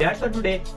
That's for today.